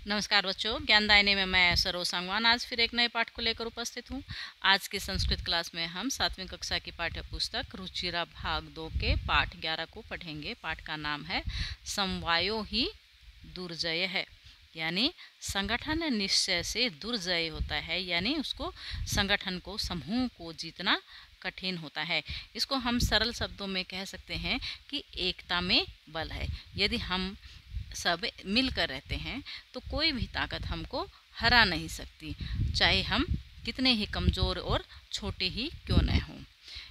नमस्कार बच्चों, ज्ञानदायिनी में मैं सरोज सांगवान आज फिर एक नए पाठ को लेकर उपस्थित हूँ। आज की संस्कृत क्लास में हम 7वीं कक्षा की पाठ्य पुस्तक रुचिरा भाग 2 के पाठ 11 को पढ़ेंगे। पाठ का नाम है समवायो ही दुर्जय है, यानी संगठन निश्चय से दुर्जय होता है, यानी उसको संगठन को, समूह को जीतना कठिन होता है। इसको हम सरल शब्दों में कह सकते हैं कि एकता में बल है। यदि हम सब मिलकर रहते हैं तो कोई भी ताकत हमको हरा नहीं सकती, चाहे हम कितने ही कमज़ोर और छोटे ही क्यों न हों।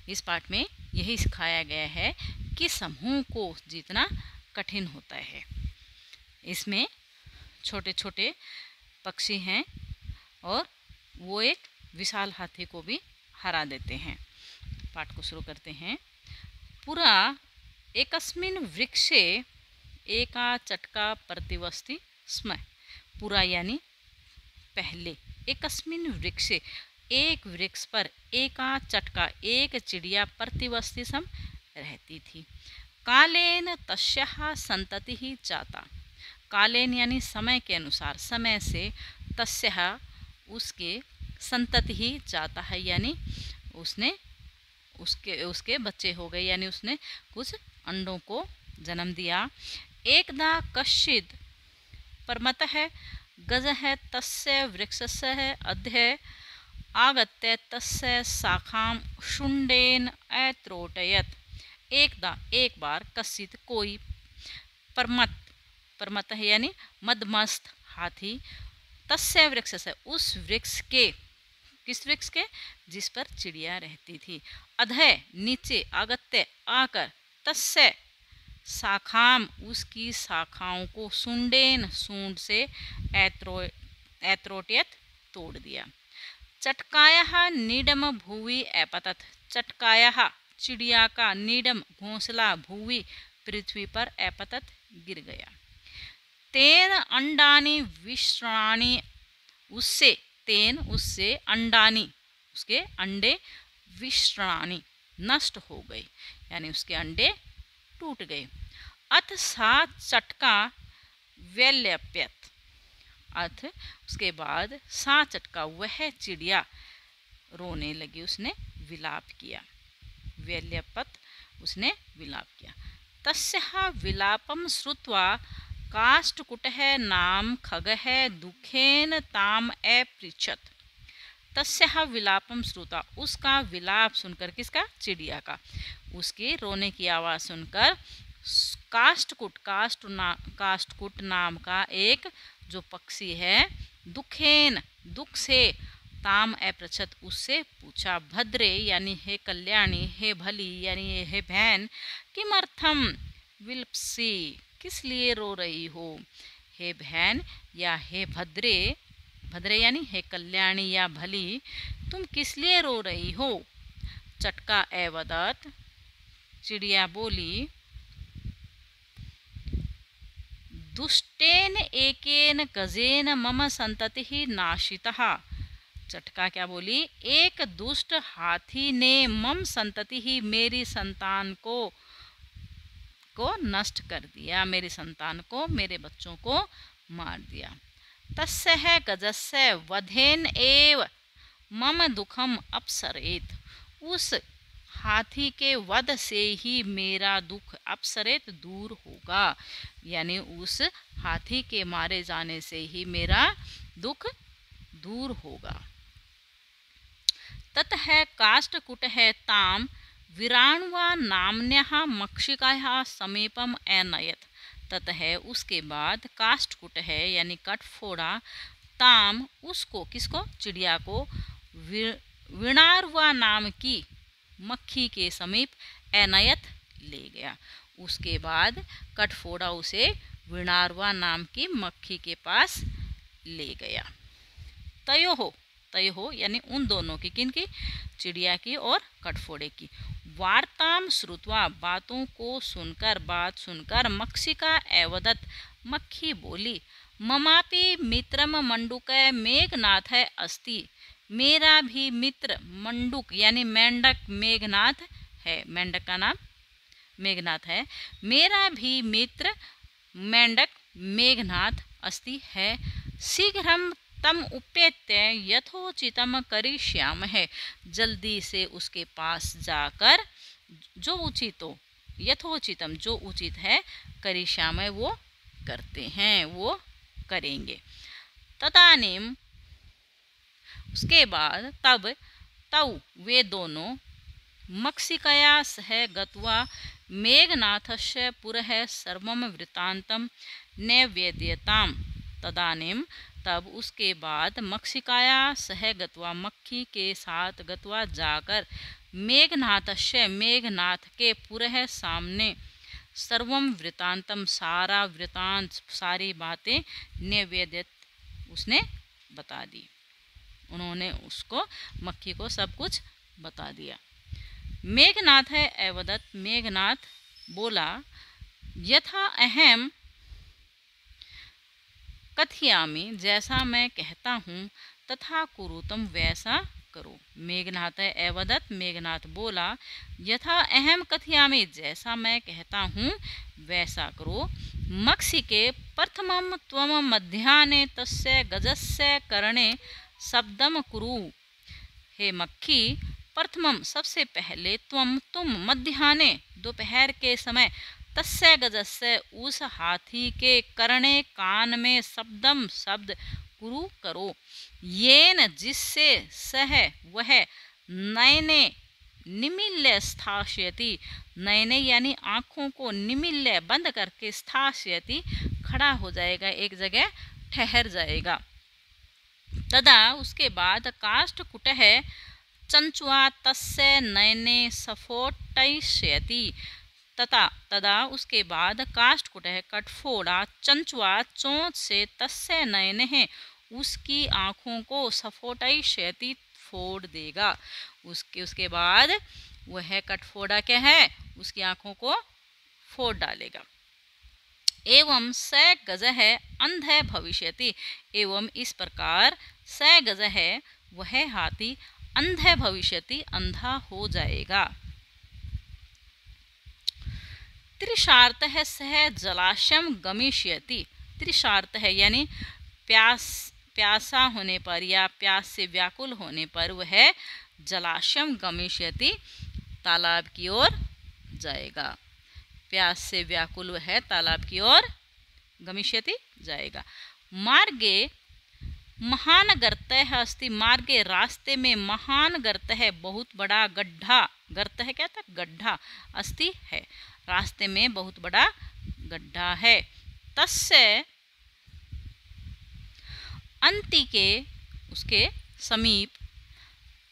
इस पाठ में यही सिखाया गया है कि समूह को जीतना कठिन होता है। इसमें छोटे छोटे पक्षी हैं और वो एक विशाल हाथी को भी हरा देते हैं। पाठ को शुरू करते हैं। पुरा एकस्मिन् वृक्षे एका चटका प्रतिवस्ति स्म। पूरा यानी पहले, एकस्मिन् वृक्षे एक वृक्ष पर, एका चटका एक चिड़िया प्रतिवस्ति सम रहती थी। कालेन तस्याः संततिः जाता। कालेन यानी समय के अनुसार, समय से, तस्याः उसके, संततिः जाता है यानी उसके बच्चे हो गए, यानी उसने कुछ अंडों को जन्म दिया। एकदा कश्चित् परमतः गजः तस्य वृक्षस्य अधः आगत्य तस्य शाखां शुण्डेन अत्रोटयत्। एकदा एक बार, कश्चित् कोई, परमतः यानी मदमस्त हाथी, तस्य वृक्षस्य उस वृक्ष के, किस वृक्ष के, जिस पर चिड़िया रहती थी, अधः नीचे, आगत्य आकर, तस्य शाखाम उसकी शाखाओं को, सुंडेन सूंड से, ऐत्रोट्यत तोड़ दिया। चटकाया नीडम भूवि अपतत। चटकाया चिड़िया का, नीडम घोंसला, भूवि पृथ्वी पर, अपतत गिर गया। तेन अंडानी विश्राणी उससे, तेन उससे, अंडानी उसके अंडे, विश्राणी नष्ट हो गए, यानी उसके अंडे टूट गए। अथ सा चटका व्यल्यप्यत। अथ उसके बाद, सा चटका वह चिड़िया रोने लगी, उसने विलाप किया। व्यल्यपत उसने विलाप किया। तस्याः विलापम श्रुत्वा काष्ठकुटः नाम खगः दुखेन ताम अपृच्छत। तस्याः विलापम श्रुत्वा, उसका विलाप सुनकर, किसका, चिड़िया का, उसके रोने की आवाज़ सुनकर काष्ठकुट नाम का एक जो पक्षी है, दुखेन दुख से, ताम अपृच्छत उससे पूछा, भद्रे यानी हे कल्याणी, हे भली यानी हे बहन, किमर्थम विलप्सी किस लिए रो रही हो, हे बहन या हे भद्रे, भद्रे यानी हे कल्याणी या भली, तुम किस लिए रो रही हो। चटका एवदत, चिड़िया बोली, दुष्टेन एकेन गजेन मम संततिः नाशितः। चटका क्या बोली, एक दुष्ट हाथी ने मम संतति ही, मेरी संतान को नष्ट कर दिया, मेरी संतान को, मेरे बच्चों को मार दिया। तस्य गजस्य वधेन एव मम दुखम अपसरेत। उस हाथी के वध से ही मेरा दुख अपसरेत दूर होगा, यानी उस हाथी के मारे जाने से ही मेरा दुख दूर होगा। ततः काष्ठकुटः ताम विराण्वा नाम्न्याः मक्षिकायाः समीपम अनयत। ततः उसके बाद, काष्ठकुटः यानी कटफोड़ा, ताम उसको, किसको, चिड़िया को, विणार्वा नाम की मक्खी के समीप, अनयत ले गया। उसके बाद कटफोड़ा उसे विणार्वा नाम की मक्खी के पास ले गया। तय हो यानी उन दोनों की, किन की, चिड़िया की और कटफोड़े की। वार्ताम श्रुत्वा बातों को सुनकर, बात सुनकर, मक्षिका एवदत मक्खी बोली, ममापि मित्रम मंडूक मेघनाथ अस्ति। मेरा भी मित्र मंडूक यानी मेंढक मेघनाथ है, मेंढक का नाम मेघनाथ है। मेरा भी मित्र मेंढक मेघनाथ अस्ति है। शीघ्रं तम उपेत्य यथोचितम करिष्यामहे, जल्दी से उसके पास जाकर जो उचित हो, यथोचितम जो उचित है, करिष्यामहे वो करते हैं, वो करेंगे। तदानीम उसके बाद तब तौ वे दोनों मक्षिकया सह गत्वा मेघनाथस्य पुरः सर्वं वृत्तान्तं नैवेद्यताम्। तदानीम तब उसके बाद मक्षिकाया सह गत्वा मक्खी के साथ गत्वा जाकर मेघनाथस्य मेघनाथ के पुरः सामने सर्वं वृत्तान्तं सारा वृत्तांत सारी बातें नैवेद्यत उसने बता दी। उन्होंने उसको मक्खी को सब कुछ बता दिया। मेघनाथ है अवदत, मेघनाथ बोला यथा अहम कथयामि, जैसा मैं कहता हूँ, तथा कुरु तुम वैसा करो। मेघनाथ अवदत, मेघनाथ बोला यथा अहम कथयामि, जैसा मैं कहता हूँ वैसा करो। मक्षिके प्रथमं त्वं मध्याह्ने तस्य गजस्य कर्णे शब्दम कुरु। हे मक्खी, प्रथमम सबसे पहले तुम मध्याह्ने दोपहर के समय तस्य गजस्य उस हाथी के कर्णे कान में शब्दम शब्द कुरु करो। येन जिससे सह वह नयने निमिल्य स्थास्यति, नयने यानी आँखों को निमिल्य बंद करके स्थास्यति खड़ा हो जाएगा, एक जगह ठहर जाएगा। तदा उसके बाद काष्ठकुटः चंचुआ तस्य नयने सफोटयिष्यति। तदा उसके बाद काष्ठकुटः कठफोड़ा चंचुआ चोंच से तस्य नयने उसकी आँखों को सफोटयिष्यति फोड़ देगा। उसके बाद वह कठफोड़ा क्या है, उसकी आँखों को फोड़ डालेगा। एवं स गजः अंधः भविष्यति, एवं इस प्रकार स गजः वह हाथी अंधः भविष्यति अंधा हो जाएगा। त्रिशार्तः सह जलाशयं गमिष्यति, त्रिशार्तः यानी प्यासा होने पर या प्यास से व्याकुल होने पर वह जलाशयं गमिष्यति तालाब की ओर जाएगा। प्यास से व्याकुल वह तालाब की ओर गमिष्यति जाएगा। मार्गे महान गर्तः अस्ति, मार्गे रास्ते में महान गर्त है, बहुत बड़ा गड्ढा, गर्त है क्या था, गड्ढा, अस्ति है, रास्ते में बहुत बड़ा गड्ढा है। तस्य अंतिके उसके समीप,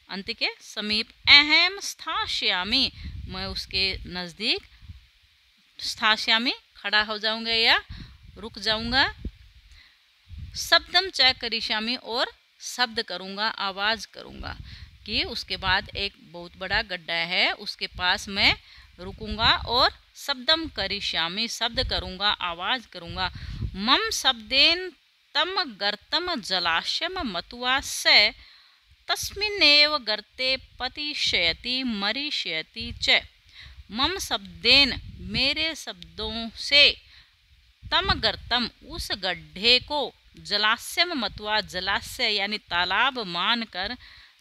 अंतिके समीप अहम स्थास्यामि, मैं उसके नज़दीक स्थास्यामि खड़ा हो जाऊंगा या रुक जाऊंगा। शब्दम च करिष्यामि और शब्द करूंगा, आवाज़ करूंगा कि उसके बाद एक बहुत बड़ा गड्ढा है, उसके पास मैं रुकूंगा और शब्दम करिष्यामि शब्द करूंगा, आवाज़ करूंगा। मम शब्देन तम गर्तम जलाशयम मत्वा स तस्मिन्नेव गर्ते पतिष्यति मरिष्यति च। मम शब्देन मेरे शब्दों से, तम गर्तम उस गड्ढे को, जलाशयम मत्वा जलाशय यानी तालाब मानकर,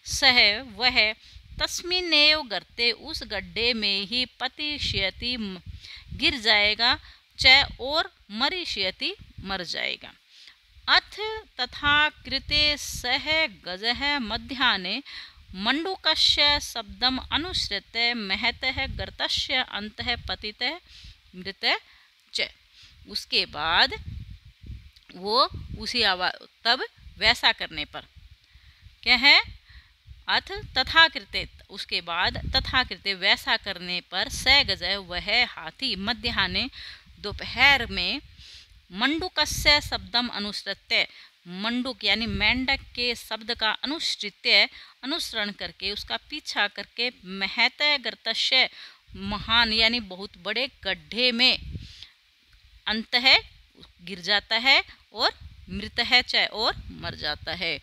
सह वह, तस्मिन्नेव गर्ते उस गड्ढे में ही, पतिष्यति गिर जाएगा, च और मरिष्यति मर जाएगा। अथ तथा कृते सह गजः मध्याह्ने मंडूकस्य शब्दम अनुसृत्य महतः गर्तस्य अंतः पतितः मृतः च। उसके बाद वो उसी आवाज, तब वैसा करने पर क्या है, अथ तथाकृते, उसके बाद तथाकृते वैसा करने पर, स गजः वह हाथी, मध्याह्ने दोपहर में, मंडूकस्य शब्दम अनुसृत्य, मंडूक यानी मेंढक के शब्द का अनुसरण करके, उसका पीछा करके, महत गर्तस्य महान यानी बहुत बड़े गड्ढे में, अंत है गिर जाता है, और मृत है च और मर जाता है।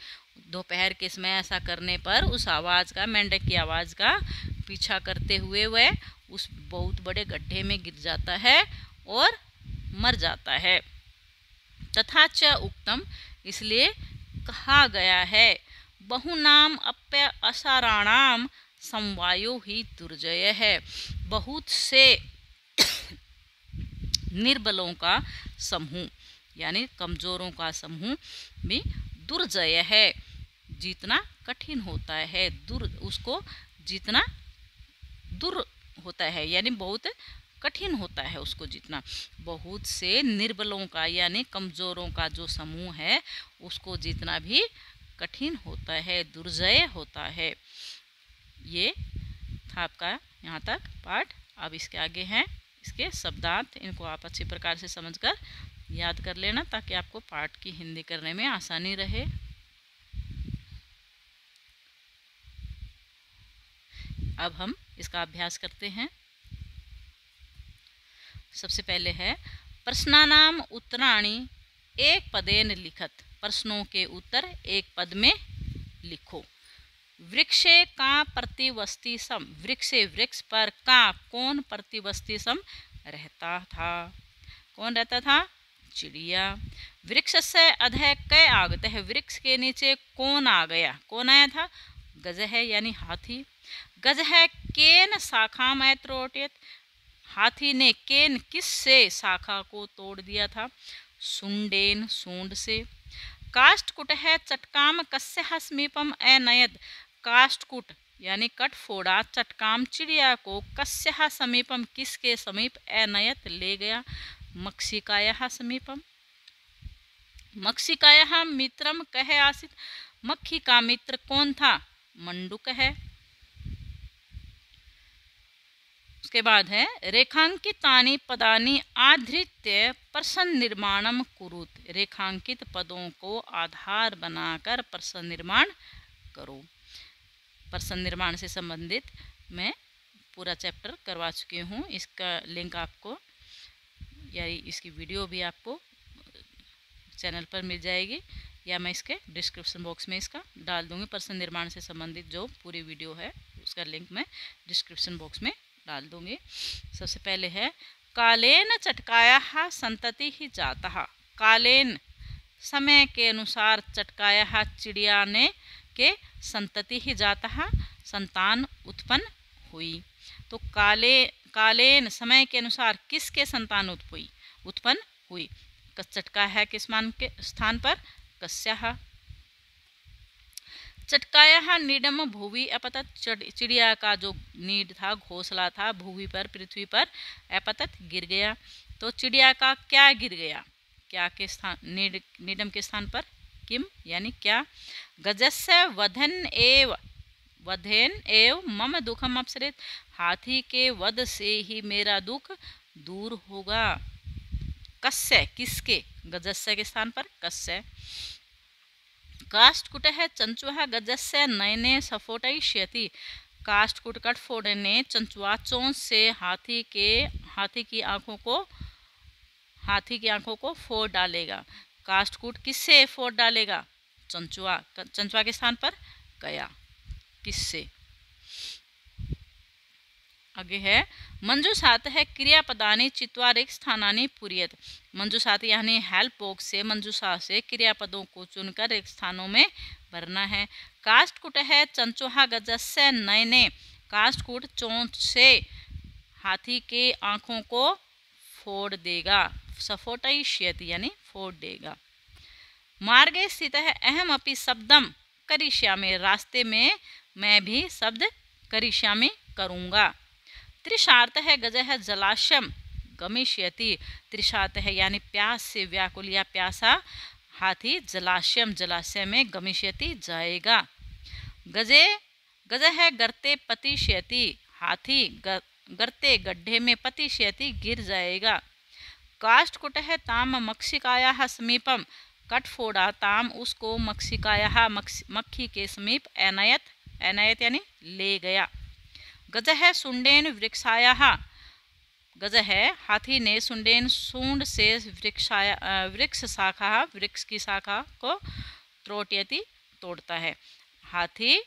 दोपहर के समय ऐसा करने पर उस आवाज़ का, मेंढक की आवाज़ का पीछा करते हुए वह उस बहुत बड़े गड्ढे में गिर जाता है और मर जाता है। तथा च उक्तम, इसलिए कहा गया है बहुनाम अप्य असाराणाम समवायो ही दुर्जय है। बहुत से निर्बलों का समूह यानी कमजोरों का समूह भी दुर्जय है, जीतना कठिन होता है। उसको जीतना दुर होता है यानी बहुत कठिन होता है उसको जीतना। बहुत से निर्बलों का यानी कमजोरों का जो समूह है उसको जीतना भी कठिन होता है, दुर्जय होता है। ये था आपका यहाँ तक पाठ। अब इसके आगे हैं इसके शब्दार्थ, इनको आप अच्छी प्रकार से समझकर याद कर लेना ताकि आपको पाठ की हिंदी करने में आसानी रहे। अब हम इसका अभ्यास करते हैं। सबसे पहले है प्रश्नानाम उत्तराणि एक पदेन लिखत। प्रश्नों के उत्तर एक पद में लिखो। वृक्षे का प्रतिवस्ती सम। वृक्षे वृक्ष पर का कौन प्रतिवस्ती सम रहता था? कौन रहता था? चिड़िया। वृक्ष से अधः कै आगत है। वृक्ष के नीचे कौन आ गया? कौन आया था? गज है यानी हाथी। गज है केन शाखा में त्रोटित। हाथी ने केन किस से शाखा को तोड़ दिया था? सुंडेन सूंड से। काष्ठकुट है चटकाम कस्य समीपम अनयत। काष्ठकुट यानी कटफोड़ा चटकाम चिड़िया को कस्य समीपम किसके समीप अनयत ले गया? मक्षिकाया समीपम। मक्षिकाया मित्रम कह आसित। मक्खी का मित्र कौन था? मंडूक है। उसके बाद है रेखांकितानि पदानि आधृत्य प्रश्न निर्माणम कुरुत। रेखांकित पदों को आधार बनाकर प्रश्न निर्माण करो। प्रश्न निर्माण से संबंधित मैं पूरा चैप्टर करवा चुकी हूँ। इसका लिंक आपको या इसकी वीडियो भी आपको चैनल पर मिल जाएगी या मैं इसके डिस्क्रिप्शन बॉक्स में इसका डाल दूँगी। प्रश्न निर्माण से संबंधित जो पूरी वीडियो है उसका लिंक मैं डिस्क्रिप्शन बॉक्स में डाल दूँगी। सबसे पहले है कालेन चटकाया संतति ही जाता। कालेन समय के अनुसार चटकाया चिड़िया ने के संतति ही जाता संतान उत्पन्न हुई। तो कालेन समय के अनुसार किसके संतान उत्पन्न हुई? चटका है किस मान के स्थान पर? कस्या। चटकाया नीडम भूवि अपतत। चिड़िया का जो नीड था, घोंसला था, भूवि पर पृथ्वी पर अपतत गिर गया। तो चिड़िया का क्या गिर गया? क्या के स्थान? नीडम के स्थान पर किम यानी क्या। गजस्य वधेन एव मम दुखम अपसरित। हाथी के वध से ही मेरा दुख दूर होगा। कस्य किसके? गजस्य के स्थान पर कस्य। काष्ठकुट है चंचुहा गजस्य नयने सफोटयिष्यति। काष्ठकुट कटफोड़ ने चंचुआ चोंच से हाथी की आंखों को फोड़ डालेगा। काष्ठकुट किससे फोड़ डालेगा? चंचुआ के स्थान पर गया। किससे? आगे है मंजूषात है क्रियापदानि चित्वा रिक्त स्थानानि पूर्यत। मंजूषात यानी हेल्प बॉक्स से मंजूषा से क्रियापदों को चुनकर रिक्त स्थानों में भरना है। काष्ठकुट है चंचुहा गजस्य नयने। काष्ठकुट चोंच से हाथी के आंखों को फोड़ देगा। सफोटयिष्यति यानी फोड़ देगा। मार्गे स्थित है अहम अपि शब्दम करिष्यामि। रास्ते में मैं भी शब्द करिष्यामि करूँगा। त्रिशार्थ है गज है जलाशयम गमिष्यति। त्रिशार्थ है यानी प्यास से व्याकुल या प्यासा हाथी जलाशयम जलाशय में गमिष्यति जाएगा। गज है गर्ते पतिष्यति। हाथी गर्ते गड्ढे में पतिष्यति गिर जाएगा। काष्ठकुट है ताम मक्षिकाया समीपम। कटफोड़ा ताम उसको मक्षिकाया मक्खी के समीप अनयत यानी ले गया। गज है सुंडेन वृक्षाया। गज है हाथी ने सुंडेन सूंड से वृक्ष की शाखा को त्रोटयति तोड़ता है। हाथी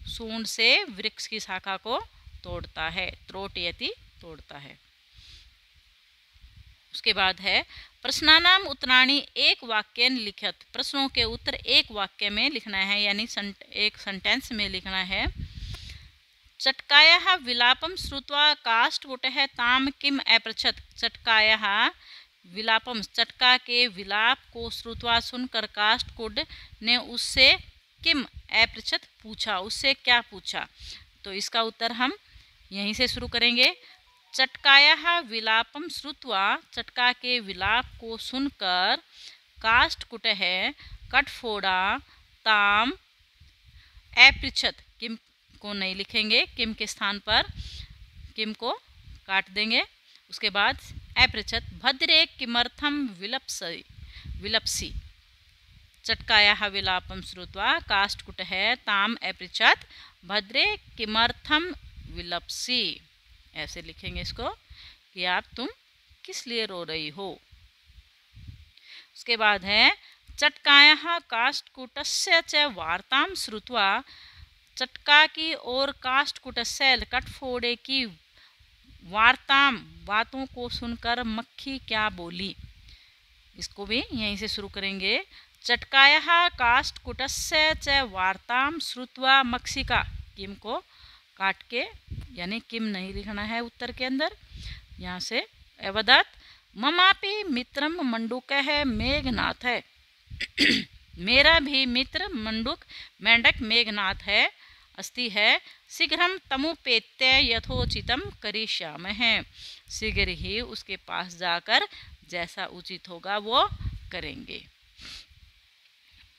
सूंड से वृक्ष की शाखा को तोड़ता है। त्रोटयति तोड़ता है। उसके बाद है प्रश्नानाम उत्तराणि एक वाक्य लिखत, प्रश्नों के उत्तर एक वाक्य में लिखना है, यानी एक सेंटेंस में लिखना है। चटकायाः विलापं श्रुत्वा काष्ठकुटः ताम किम अपृच्छत्, चटकायाः विलापम, चटका के विलाप को श्रुत्वा सुनकर काष्ठकुट ने उससे किम अपृच्छत् पूछा, उससे क्या पूछा। तो इसका उत्तर हम यहीं से शुरू करेंगे। चटकायाः विलापम श्रुत्वा, चटका के विलाप को सुनकर काष्ठकुटः कटफोड़ा ताम अपृच्छत्, किम को नहीं लिखेंगे, किम के स्थान पर किम को काट देंगे। उसके बाद अपृच्छत् भद्रे किमर्थम विलप्सी, चटकायाः विलापम श्रुत्वा काष्ठकुटः ताम अपृच्छत् भद्रे किमर्थम विलप्सी, ऐसे लिखेंगे इसको कि आप तुम किस लिए रो रही हो। उसके बाद है चटकायाः काष्ठकुटस्य च वार्तां श्रुत्वा, चटका की और काष्ठकुटस्य कटफोड़े की वार्ताम, बातों को सुनकर मक्खी क्या बोली। इसको भी यहीं से शुरू करेंगे। चटकायाः काष्ठकुटस्य च वार्ताम श्रुत्वा मक्षिका, किम को काट के, यानी किम नहीं लिखना है उत्तर के अंदर, यहाँ से अवदत् ममापि मित्रम मंडूकः मेघनाथ है, मेरा भी मित्र मेंढक मेघनाथ है, अस्ति है, शीघ्रम तमुपेत्य यथोचितम करिष्यामः, शीघ्र ही उसके पास जाकर जैसा उचित होगा वो करेंगे।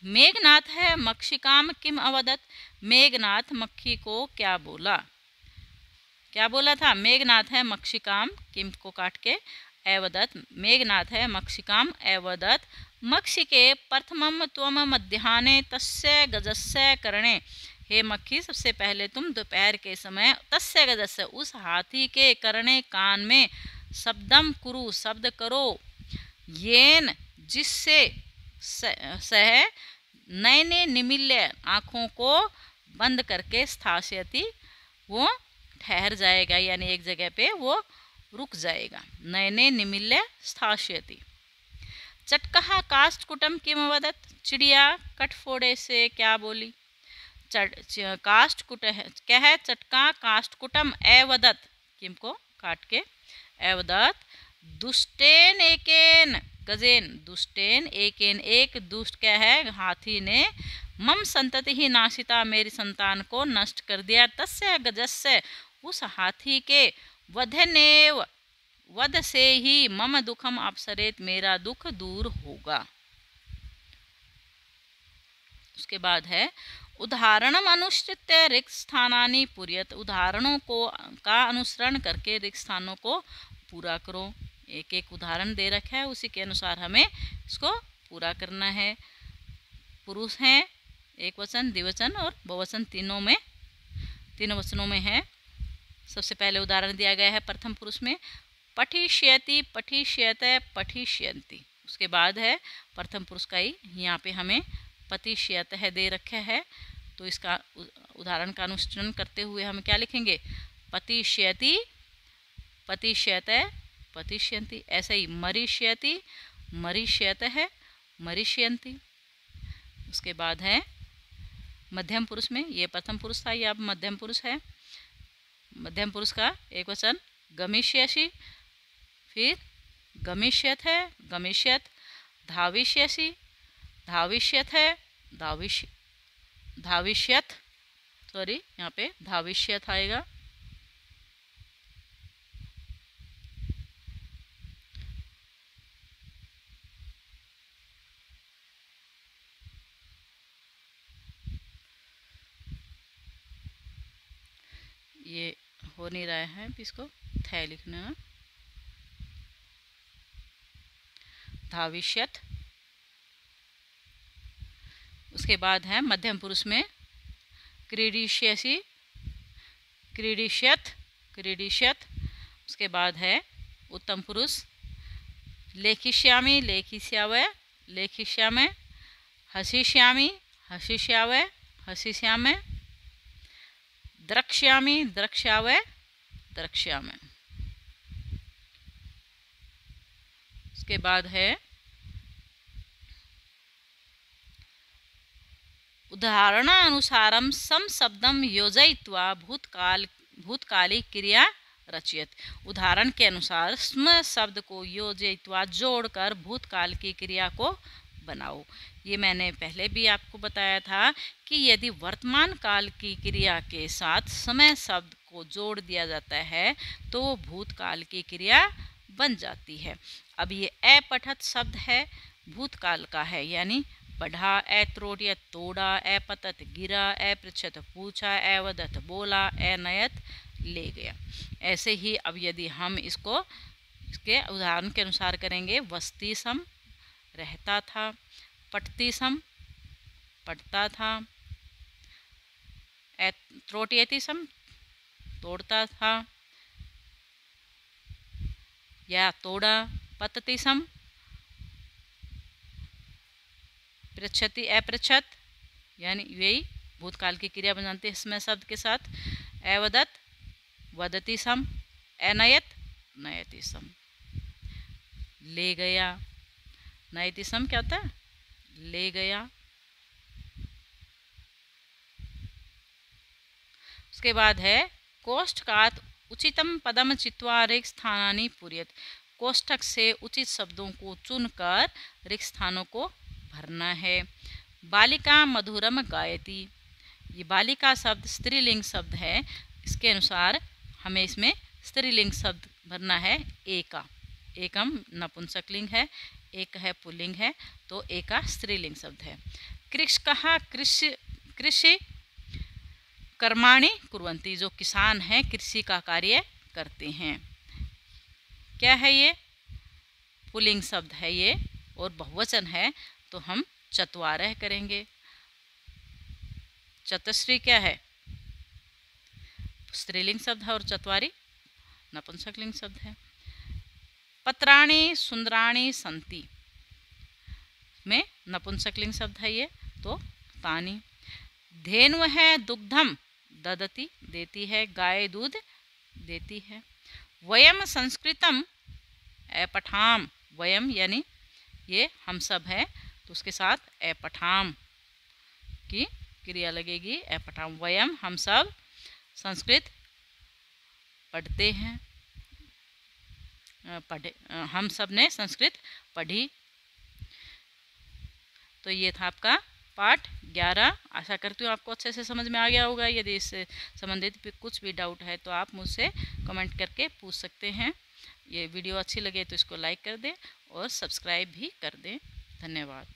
मेघनाथ है मक्षिकाम किम अवदत्, मेघनाथ मक्खी को क्या बोला, क्या बोला था। मेघनाथ है मक्षिकाम, किम को काट के अवदत्, मेघनाथ है मक्षिकाम अवदत् मक्षिके प्रथमम त्वम मध्याह्ने तस्य गजस्य करणे, हे मक्खी सबसे पहले तुम दोपहर के समय तस्य गजस्य, उस हाथी के करणे कान में शब्दम कुरु, शब्द करो, येन जिससे सह नयने निमिल्य, आँखों को बंद करके स्थास्यति, वो ठहर जाएगा, यानी एक जगह पे वो रुक जाएगा। नयने निमिल्य स्थास्यति। चटकः काष्ठकुटम किम अवदत्, चिड़िया कटफोड़े से क्या बोली। काष्ठकुट क्या है, चटका काष्ठकुटम अवदत्, किम को काट के अवदत् दुष्टेन एकेन गजेन, दुष्टेन एकेन, एक दुष्ट क्या है हाथी ने, मम संतति ही नाशिता, मेरी संतान को नष्ट कर दिया, तस्य गजस्य, उस हाथी के वधनेव, वध से ही मम दुखम अपसरेत, मेरा दुख दूर होगा। उसके बाद है उदाहरणम अनुसृत्य रिक्त स्थानानि पूर्यत, उदाहरणों को का अनुसरण करके रिक्त स्थानों को पूरा करो। एक एक उदाहरण दे रखा है, उसी के अनुसार हमें इसको पूरा करना है। पुरुष हैं एक वचन, द्विवचन और बहुवचन, तीनों वचनों में है। सबसे पहले उदाहरण दिया गया है प्रथम पुरुष में, पठिष्यति, पठिष्यते, पठिष्यन्ति। उसके बाद है प्रथम पुरुष का ही, यहाँ पे हमें पतिष्यत है दे रखा है, तो इसका उदाहरण का अनुसरण करते हुए हम क्या लिखेंगे, पतिष्यति, पतिष्यते, पतिष्यन्ति। ऐसे ही मरिष्यति, मरिष्यत है, मरिष्यन्ति। उसके बाद है मध्यम पुरुष में, ये प्रथम पुरुष था, ये अब मध्यम पुरुष है। मध्यम पुरुष का एक वचन गमिष्यसि, फिर गमिष्यत है, गमिष्यत, धाविष्यसि, धाविष्यत है, धाविष्यत, सॉरी यहाँ पे धाविष्यत आएगा। ये हो नहीं रहा है, इसको थ लिखना, धाविष्यत। उसके बाद है मध्यम पुरुष में क्रीडिष्यसि, क्रीडिष्यत, क्रीडिष्यत। उसके बाद है उत्तम पुरुष लेखिष्यामि, लेखिष्यावय, लेखिष्यामि, हसिष्यामि, हसिष्यावय, हसिष्यामि, द्रक्ष्यामि, द्रक्ष्यावय, द्रक्ष्यामि। उसके बाद है उदाहरणानुसारं सम शब्दम योजयित्वा भूतकाली क्रिया रचयत। उदाहरण के अनुसार स्म शब्द को योजयित्वा जोड़कर भूतकाल की क्रिया को बनाओ। ये मैंने पहले भी आपको बताया था कि यदि वर्तमान काल की क्रिया के साथ समय शब्द को जोड़ दिया जाता है तो वो भूतकाल की क्रिया बन जाती है। अब ये अपठत शब्द है, भूतकाल का है, यानी पढ़ा, त्रोट या तोड़ा, पतत गिरा, पृछत पूछा, वदत बोला, नयत ले गया। ऐसे ही अब यदि हम इसके उदाहरण के अनुसार करेंगे, वस्ती सम रहता था, पटती सम पढ़ता था, त्रोटियति सम तोड़ता था या तोड़ा, पतति सम पृच्छति अपृच्छत, यानी यही भूतकाल की क्रिया बनाते हैं इसमें शब्द के साथ। अवदत वदति सम, अनयत नयति सम, ले गया, नयति सम क्या होता है, ले गया। उसके बाद है कोष्ठकात् उचितम पदम चित्वा रिक्त स्थानानि पूरयत। कोष्ठक से उचित शब्दों को चुनकर रिक्त स्थानों को भरना है। बालिका मधुरम गायती, ये बालिका शब्द स्त्रीलिंग शब्द है, इसके अनुसार हमें इसमें स्त्रीलिंग शब्द भरना है। एका, एकम नपुंसकलिंग है, एक है पुल्लिंग है, तो एका स्त्रीलिंग शब्द है। कृषकः कृषि कर्माणि कुर्वन्ति, जो किसान हैं कृषि का कार्य करते हैं। क्या है ये, पुल्लिंग शब्द है ये, और बहुवचन है तो हम चत्वारः करेंगे। चतुश्री क्या है, स्त्रीलिंग शब्द है, और चत्वारी नपुंसकलिंग शब्द है। पत्राणि सुंदराणि सन्ति में नपुंसकलिंग शब्द है ये, तो तानि। धेनु है दुग्धम ददति देती है, गाय दूध देती है। वयम संस्कृतम अपठाम, वयम यानी ये हम सब है, तो उसके साथ अपठाम की क्रिया लगेगी, अपठाम। वयम हम सब संस्कृत पढ़ते हैं, हम सब ने संस्कृत पढ़ी। तो ये था आपका पाठ 11। आशा करती हूँ आपको अच्छे से समझ में आ गया होगा। यदि इससे संबंधित कुछ भी डाउट है तो आप मुझसे कमेंट करके पूछ सकते हैं। ये वीडियो अच्छी लगे तो इसको लाइक कर दें और सब्सक्राइब भी कर दें। धन्यवाद।